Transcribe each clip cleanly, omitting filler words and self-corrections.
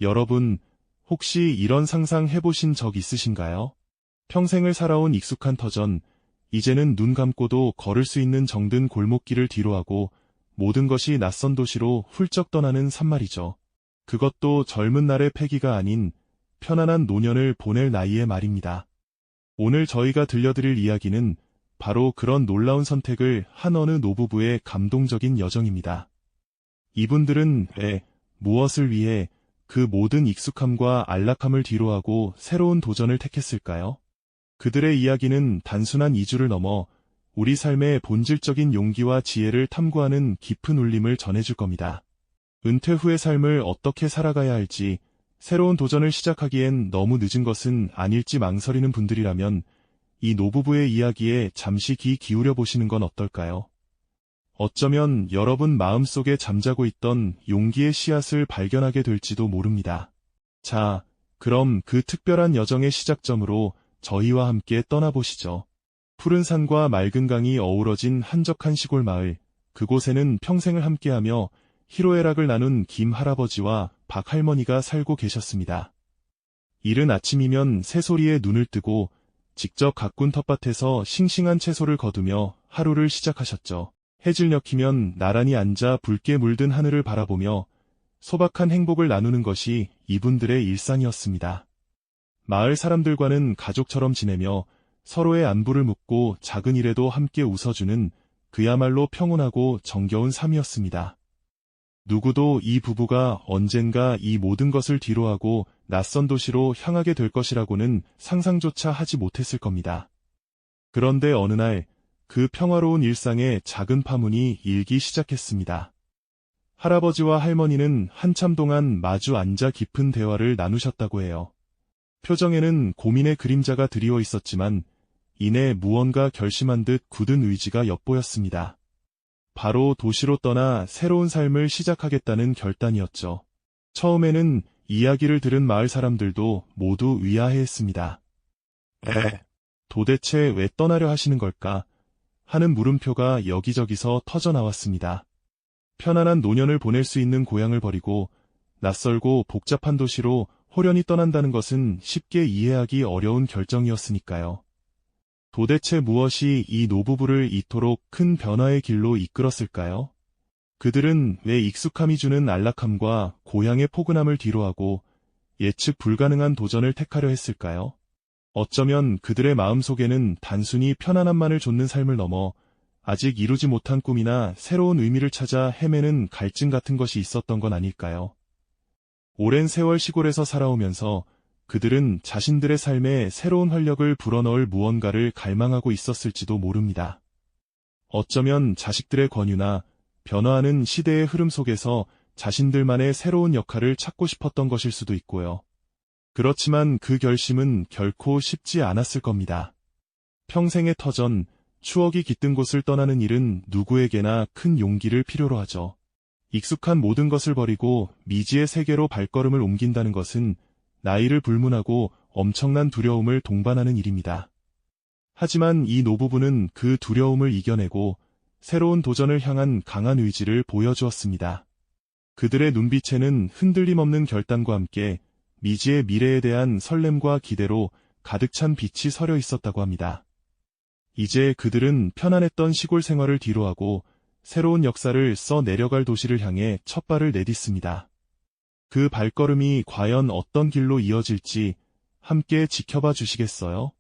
여러분, 혹시 이런 상상 해보신 적 있으신가요? 평생을 살아온 익숙한 터전, 이제는 눈 감고도 걸을 수 있는 정든 골목길을 뒤로하고 모든 것이 낯선 도시로 훌쩍 떠나는 산말이죠. 그것도 젊은 날의 패기가 아닌 편안한 노년을 보낼 나이의 말입니다. 오늘 저희가 들려드릴 이야기는 바로 그런 놀라운 선택을 한 어느 노부부의 감동적인 여정입니다. 이분들은 왜, 무엇을 위해 그 모든 익숙함과 안락함을 뒤로하고 새로운 도전을 택했을까요? 그들의 이야기는 단순한 이주를 넘어 우리 삶의 본질적인 용기와 지혜를 탐구하는 깊은 울림을 전해줄 겁니다. 은퇴 후의 삶을 어떻게 살아가야 할지, 새로운 도전을 시작하기엔 너무 늦은 것은 아닐지 망설이는 분들이라면 이 노부부의 이야기에 잠시 귀 기울여 보시는 건 어떨까요? 어쩌면 여러분 마음속에 잠자고 있던 용기의 씨앗을 발견하게 될지도 모릅니다. 자, 그럼 그 특별한 여정의 시작점으로 저희와 함께 떠나보시죠. 푸른 산과 맑은 강이 어우러진 한적한 시골 마을, 그곳에는 평생을 함께하며 희로애락을 나눈 김 할아버지와 박 할머니가 살고 계셨습니다. 이른 아침이면 새소리에 눈을 뜨고 직접 가꾼 텃밭에서 싱싱한 채소를 거두며 하루를 시작하셨죠. 해질 녘이면 나란히 앉아 붉게 물든 하늘을 바라보며 소박한 행복을 나누는 것이 이분들의 일상이었습니다. 마을 사람들과는 가족처럼 지내며 서로의 안부를 묻고 작은 일에도 함께 웃어주는 그야말로 평온하고 정겨운 삶이었습니다. 누구도 이 부부가 언젠가 이 모든 것을 뒤로하고 낯선 도시로 향하게 될 것이라고는 상상조차 하지 못했을 겁니다. 그런데 어느 날 그 평화로운 일상에 작은 파문이 일기 시작했습니다. 할아버지와 할머니는 한참 동안 마주 앉아 깊은 대화를 나누셨다고 해요. 표정에는 고민의 그림자가 드리워 있었지만 이내 무언가 결심한 듯 굳은 의지가 엿보였습니다. 바로 도시로 떠나 새로운 삶을 시작하겠다는 결단이었죠. 처음에는 이야기를 들은 마을 사람들도 모두 의아해했습니다. 도대체 왜 떠나려 하시는 걸까? 하는 물음표가 여기저기서 터져나왔습니다. 편안한 노년을 보낼 수 있는 고향을 버리고 낯설고 복잡한 도시로 호련히 떠난다는 것은 쉽게 이해하기 어려운 결정이었으니까요. 도대체 무엇이 이 노부부를 이토록 큰 변화의 길로 이끌었을까요? 그들은 왜 익숙함이 주는 안락함과 고향의 포근함을 뒤로하고 예측 불가능한 도전을 택하려 했을까요? 어쩌면 그들의 마음속에는 단순히 편안함만을 좇는 삶을 넘어 아직 이루지 못한 꿈이나 새로운 의미를 찾아 헤매는 갈증 같은 것이 있었던 건 아닐까요? 오랜 세월 시골에서 살아오면서 그들은 자신들의 삶에 새로운 활력을 불어넣을 무언가를 갈망하고 있었을지도 모릅니다. 어쩌면 자식들의 권유나 변화하는 시대의 흐름 속에서 자신들만의 새로운 역할을 찾고 싶었던 것일 수도 있고요. 그렇지만 그 결심은 결코 쉽지 않았을 겁니다. 평생의 터전, 추억이 깃든 곳을 떠나는 일은 누구에게나 큰 용기를 필요로 하죠. 익숙한 모든 것을 버리고 미지의 세계로 발걸음을 옮긴다는 것은 나이를 불문하고 엄청난 두려움을 동반하는 일입니다. 하지만 이 노부부는 그 두려움을 이겨내고 새로운 도전을 향한 강한 의지를 보여주었습니다. 그들의 눈빛에는 흔들림 없는 결단과 함께 미지의 미래에 대한 설렘과 기대로 가득 찬 빛이 서려 있었다고 합니다. 이제 그들은 편안했던 시골 생활을 뒤로하고 새로운 역사를 써 내려갈 도시를 향해 첫 발을 내딛습니다. 그 발걸음이 과연 어떤 길로 이어질지 함께 지켜봐 주시겠어요?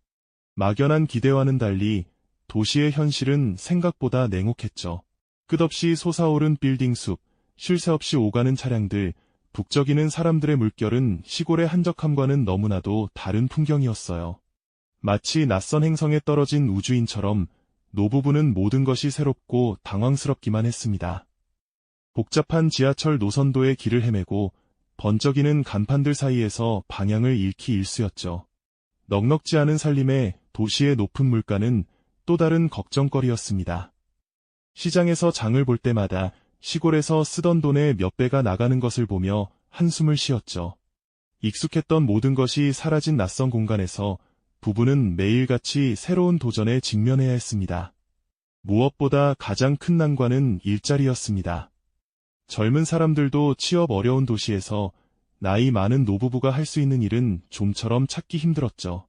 막연한 기대와는 달리 도시의 현실은 생각보다 냉혹했죠. 끝없이 솟아오른 빌딩 숲, 쉴 새 없이 오가는 차량들, 북적이는 사람들의 물결은 시골의 한적함과는 너무나도 다른 풍경이었어요. 마치 낯선 행성에 떨어진 우주인처럼 노부부는 모든 것이 새롭고 당황스럽기만 했습니다. 복잡한 지하철 노선도의 길을 헤매고 번쩍이는 간판들 사이에서 방향을 잃기 일쑤였죠. 넉넉지 않은 살림에 도시의 높은 물가는 또 다른 걱정거리였습니다. 시장에서 장을 볼 때마다 시골에서 쓰던 돈의 몇 배가 나가는 것을 보며 한숨을 쉬었죠. 익숙했던 모든 것이 사라진 낯선 공간에서 부부는 매일같이 새로운 도전에 직면해야 했습니다. 무엇보다 가장 큰 난관은 일자리였습니다. 젊은 사람들도 취업 어려운 도시에서 나이 많은 노부부가 할 수 있는 일은 좀처럼 찾기 힘들었죠.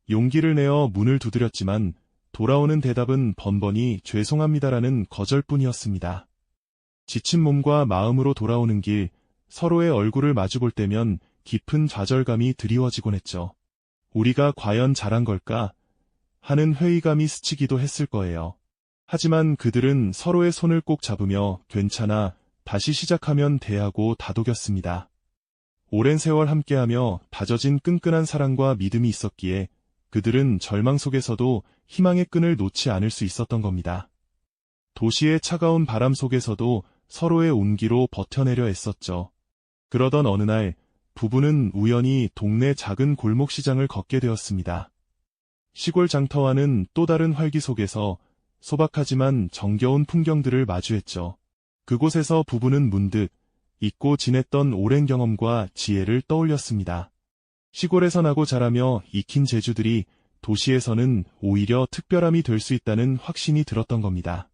용기를 내어 문을 두드렸지만 돌아오는 대답은 번번이 죄송합니다라는 거절뿐이었습니다. 지친 몸과 마음으로 돌아오는 길, 서로의 얼굴을 마주볼 때면 깊은 좌절감이 드리워지곤 했죠. 우리가 과연 잘한 걸까? 하는 회의감이 스치기도 했을 거예요. 하지만 그들은 서로의 손을 꼭 잡으며 괜찮아, 다시 시작하면 돼 하고 다독였습니다. 오랜 세월 함께하며 다져진 끈끈한 사랑과 믿음이 있었기에 그들은 절망 속에서도 희망의 끈을 놓지 않을 수 있었던 겁니다. 도시의 차가운 바람 속에서도 서로의 온기로 버텨내려 애썼죠. 그러던 어느 날 부부는 우연히 동네 작은 골목 시장을 걷게 되었습니다. 시골 장터와는 또 다른 활기 속에서 소박하지만 정겨운 풍경들을 마주했죠. 그곳에서 부부는 문득 잊고 지냈던 오랜 경험과 지혜를 떠올렸습니다. 시골에서 나고 자라며 익힌 재주들이 도시에서는 오히려 특별함이 될 수 있다는 확신이 들었던 겁니다.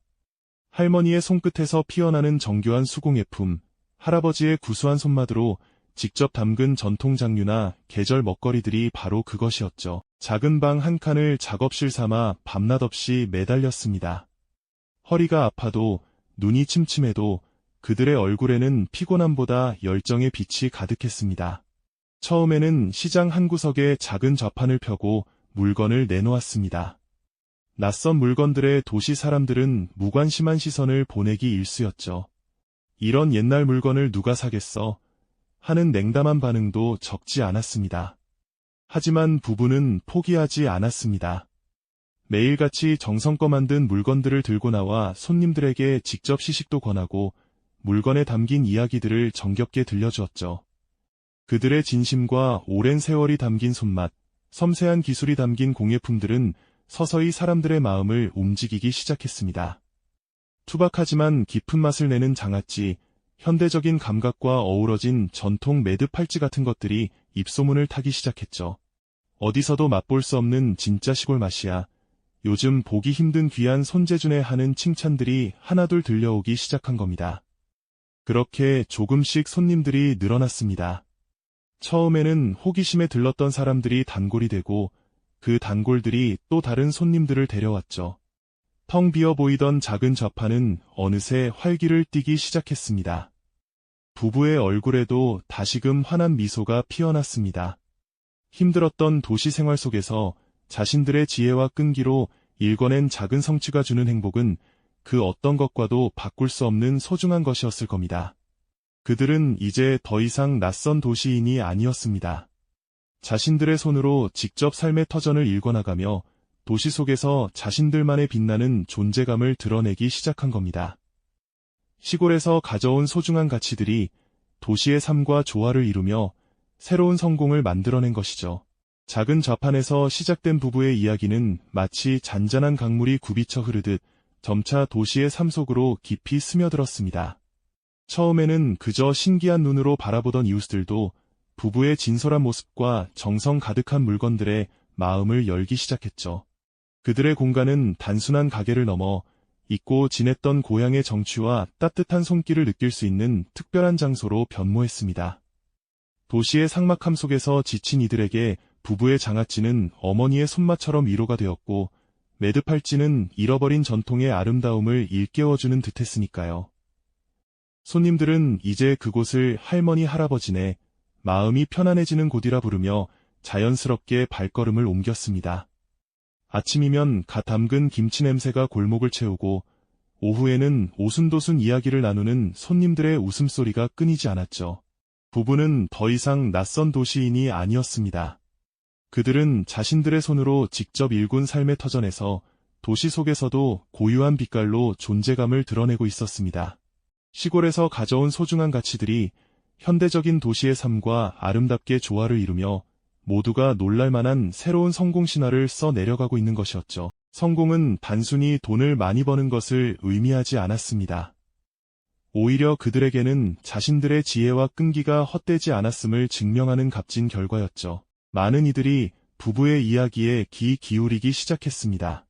할머니의 손끝에서 피어나는 정교한 수공예품, 할아버지의 구수한 손맛으로 직접 담근 전통 장류나 계절 먹거리들이 바로 그것이었죠. 작은 방 한 칸을 작업실 삼아 밤낮 없이 매달렸습니다. 허리가 아파도 눈이 침침해도 그들의 얼굴에는 피곤함보다 열정의 빛이 가득했습니다. 처음에는 시장 한 구석에 작은 좌판을 펴고 물건을 내놓았습니다. 낯선 물건들에 도시 사람들은 무관심한 시선을 보내기 일쑤였죠. 이런 옛날 물건을 누가 사겠어? 하는 냉담한 반응도 적지 않았습니다. 하지만 부부는 포기하지 않았습니다. 매일같이 정성껏 만든 물건들을 들고 나와 손님들에게 직접 시식도 권하고 물건에 담긴 이야기들을 정겹게 들려주었죠. 그들의 진심과 오랜 세월이 담긴 손맛, 섬세한 기술이 담긴 공예품들은 서서히 사람들의 마음을 움직이기 시작했습니다. 투박하지만 깊은 맛을 내는 장아찌, 현대적인 감각과 어우러진 전통 매듭 팔찌 같은 것들이 입소문을 타기 시작했죠. 어디서도 맛볼 수 없는 진짜 시골 맛이야. 요즘 보기 힘든 귀한 손재주네 하는 칭찬들이 하나둘 들려오기 시작한 겁니다. 그렇게 조금씩 손님들이 늘어났습니다. 처음에는 호기심에 들렀던 사람들이 단골이 되고 그 단골들이 또 다른 손님들을 데려왔죠. 텅 비어 보이던 작은 좌판은 어느새 활기를 띠기 시작했습니다. 부부의 얼굴에도 다시금 환한 미소가 피어났습니다. 힘들었던 도시 생활 속에서 자신들의 지혜와 끈기로 일궈낸 작은 성취가 주는 행복은 그 어떤 것과도 바꿀 수 없는 소중한 것이었을 겁니다. 그들은 이제 더 이상 낯선 도시인이 아니었습니다. 자신들의 손으로 직접 삶의 터전을 일궈나가며 도시 속에서 자신들만의 빛나는 존재감을 드러내기 시작한 겁니다. 시골에서 가져온 소중한 가치들이 도시의 삶과 조화를 이루며 새로운 성공을 만들어낸 것이죠. 작은 좌판에서 시작된 부부의 이야기는 마치 잔잔한 강물이 굽이쳐 흐르듯 점차 도시의 삶 속으로 깊이 스며들었습니다. 처음에는 그저 신기한 눈으로 바라보던 이웃들도 부부의 진솔한 모습과 정성 가득한 물건들에 마음을 열기 시작했죠. 그들의 공간은 단순한 가게를 넘어 잊고 지냈던 고향의 정취와 따뜻한 손길을 느낄 수 있는 특별한 장소로 변모했습니다. 도시의 삭막함 속에서 지친 이들에게 부부의 장아찌는 어머니의 손맛처럼 위로가 되었고 매듭팔찌는 잃어버린 전통의 아름다움을 일깨워주는 듯했으니까요. 손님들은 이제 그곳을 할머니 할아버지네, 마음이 편안해지는 곳이라 부르며 자연스럽게 발걸음을 옮겼습니다. 아침이면 갓 담근 김치 냄새가 골목을 채우고 오후에는 오순도순 이야기를 나누는 손님들의 웃음소리가 끊이지 않았죠. 부부는 더 이상 낯선 도시인이 아니었습니다. 그들은 자신들의 손으로 직접 일군 삶의 터전에서 도시 속에서도 고유한 빛깔로 존재감을 드러내고 있었습니다. 시골에서 가져온 소중한 가치들이 현대적인 도시의 삶과 아름답게 조화를 이루며 모두가 놀랄만한 새로운 성공 신화를 써 내려가고 있는 것이었죠. 성공은 단순히 돈을 많이 버는 것을 의미하지 않았습니다. 오히려 그들에게는 자신들의 지혜와 끈기가 헛되지 않았음을 증명하는 값진 결과였죠. 많은 이들이 부부의 이야기에 귀 기울이기 시작했습니다.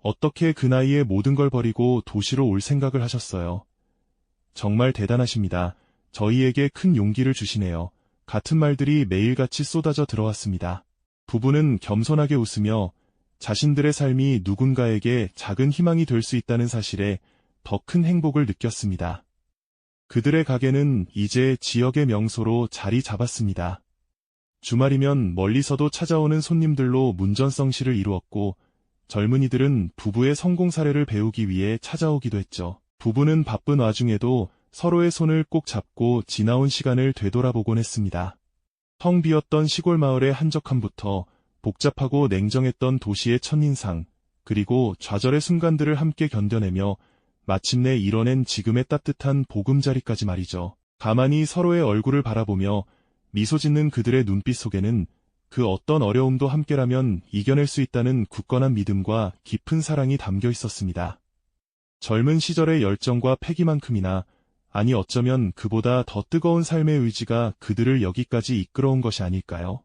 어떻게 그 나이에 모든 걸 버리고 도시로 올 생각을 하셨어요? 정말 대단하십니다. 저희에게 큰 용기를 주시네요. 같은 말들이 매일같이 쏟아져 들어왔습니다. 부부는 겸손하게 웃으며 자신들의 삶이 누군가에게 작은 희망이 될 수 있다는 사실에 더 큰 행복을 느꼈습니다. 그들의 가게는 이제 지역의 명소로 자리 잡았습니다. 주말이면 멀리서도 찾아오는 손님들로 문전성시를 이루었고 젊은이들은 부부의 성공 사례를 배우기 위해 찾아오기도 했죠. 부부는 바쁜 와중에도 서로의 손을 꼭 잡고 지나온 시간을 되돌아보곤 했습니다. 텅 비었던 시골 마을의 한적함부터 복잡하고 냉정했던 도시의 첫인상, 그리고 좌절의 순간들을 함께 견뎌내며 마침내 이뤄낸 지금의 따뜻한 보금자리까지 말이죠. 가만히 서로의 얼굴을 바라보며 미소 짓는 그들의 눈빛 속에는 그 어떤 어려움도 함께라면 이겨낼 수 있다는 굳건한 믿음과 깊은 사랑이 담겨 있었습니다. 젊은 시절의 열정과 패기만큼이나, 아니 어쩌면 그보다 더 뜨거운 삶의 의지가 그들을 여기까지 이끌어온 것이 아닐까요?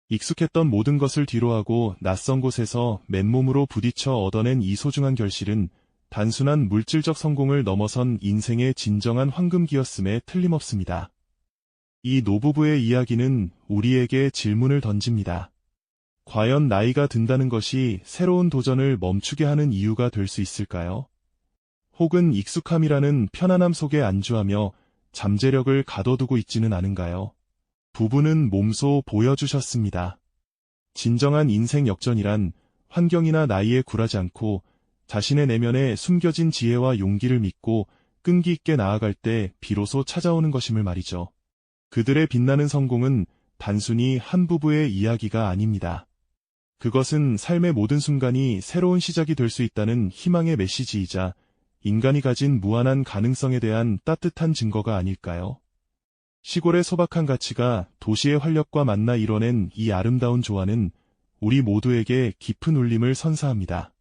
익숙했던 모든 것을 뒤로하고 낯선 곳에서 맨몸으로 부딪혀 얻어낸 이 소중한 결실은 단순한 물질적 성공을 넘어선 인생의 진정한 황금기였음에 틀림없습니다. 이 노부부의 이야기는 우리에게 질문을 던집니다. 과연 나이가 든다는 것이 새로운 도전을 멈추게 하는 이유가 될 수 있을까요? 혹은 익숙함이라는 편안함 속에 안주하며 잠재력을 가둬두고 있지는 않은가요? 부부는 몸소 보여주셨습니다. 진정한 인생 역전이란 환경이나 나이에 굴하지 않고 자신의 내면에 숨겨진 지혜와 용기를 믿고 끈기 있게 나아갈 때 비로소 찾아오는 것임을 말이죠. 그들의 빛나는 성공은 단순히 한 부부의 이야기가 아닙니다. 그것은 삶의 모든 순간이 새로운 시작이 될 수 있다는 희망의 메시지이자 인간이 가진 무한한 가능성에 대한 따뜻한 증거가 아닐까요? 시골의 소박한 가치가 도시의 활력과 만나 이뤄낸 이 아름다운 조화는 우리 모두에게 깊은 울림을 선사합니다.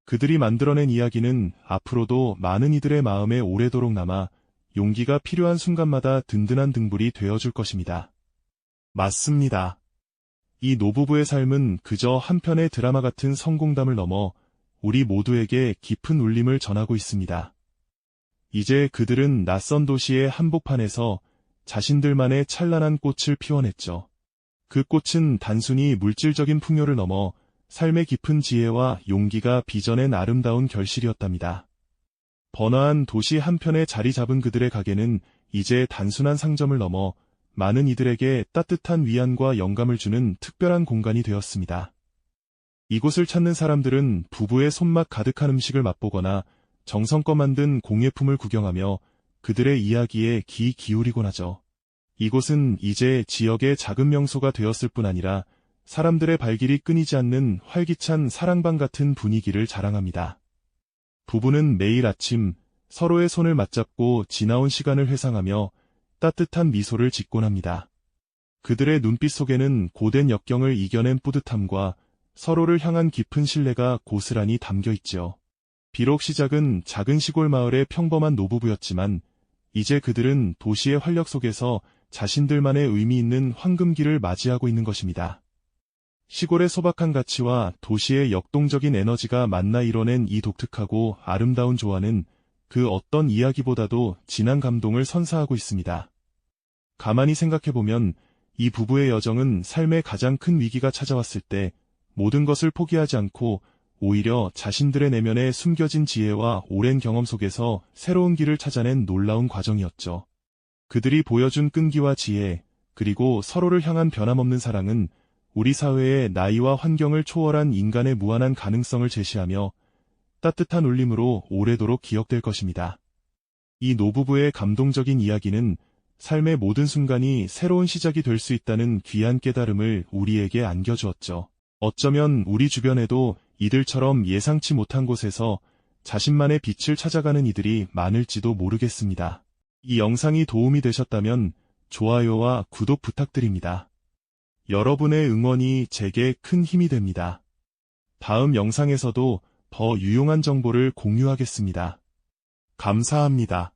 그들이 만들어낸 이야기는 앞으로도 많은 이들의 마음에 오래도록 남아 용기가 필요한 순간마다 든든한 등불이 되어줄 것입니다. 맞습니다. 이 노부부의 삶은 그저 한편의 드라마 같은 성공담을 넘어 우리 모두에게 깊은 울림을 전하고 있습니다. 이제 그들은 낯선 도시의 한복판에서 자신들만의 찬란한 꽃을 피워냈죠. 그 꽃은 단순히 물질적인 풍요를 넘어 삶의 깊은 지혜와 용기가 빚어낸 아름다운 결실이었답니다. 번화한 도시 한편에 자리 잡은 그들의 가게는 이제 단순한 상점을 넘어 많은 이들에게 따뜻한 위안과 영감을 주는 특별한 공간이 되었습니다. 이곳을 찾는 사람들은 부부의 손맛 가득한 음식을 맛보거나 정성껏 만든 공예품을 구경하며 그들의 이야기에 귀 기울이곤 하죠. 이곳은 이제 지역의 작은 명소가 되었을 뿐 아니라 사람들의 발길이 끊이지 않는 활기찬 사랑방 같은 분위기를 자랑합니다. 부부는 매일 아침 서로의 손을 맞잡고 지나온 시간을 회상하며 따뜻한 미소를 짓곤 합니다. 그들의 눈빛 속에는 고된 역경을 이겨낸 뿌듯함과 서로를 향한 깊은 신뢰가 고스란히 담겨 있죠. 비록 시작은 작은 시골 마을의 평범한 노부부였지만 이제 그들은 도시의 활력 속에서 자신들만의 의미 있는 황금기를 맞이하고 있는 것입니다. 시골의 소박한 가치와 도시의 역동적인 에너지가 만나 이뤄낸 이 독특하고 아름다운 조화는 그 어떤 이야기보다도 진한 감동을 선사하고 있습니다. 가만히 생각해보면 이 부부의 여정은 삶의 가장 큰 위기가 찾아왔을 때 모든 것을 포기하지 않고 오히려 자신들의 내면에 숨겨진 지혜와 오랜 경험 속에서 새로운 길을 찾아낸 놀라운 과정이었죠. 그들이 보여준 끈기와 지혜, 그리고 서로를 향한 변함없는 사랑은 우리 사회의 나이와 환경을 초월한 인간의 무한한 가능성을 제시하며 따뜻한 울림으로 오래도록 기억될 것입니다. 이 노부부의 감동적인 이야기는 삶의 모든 순간이 새로운 시작이 될 수 있다는 귀한 깨달음을 우리에게 안겨주었죠. 어쩌면 우리 주변에도 이들처럼 예상치 못한 곳에서 자신만의 빛을 찾아가는 이들이 많을지도 모르겠습니다. 이 영상이 도움이 되셨다면 좋아요와 구독 부탁드립니다. 여러분의 응원이 제게 큰 힘이 됩니다. 다음 영상에서도 더 유용한 정보를 공유하겠습니다. 감사합니다.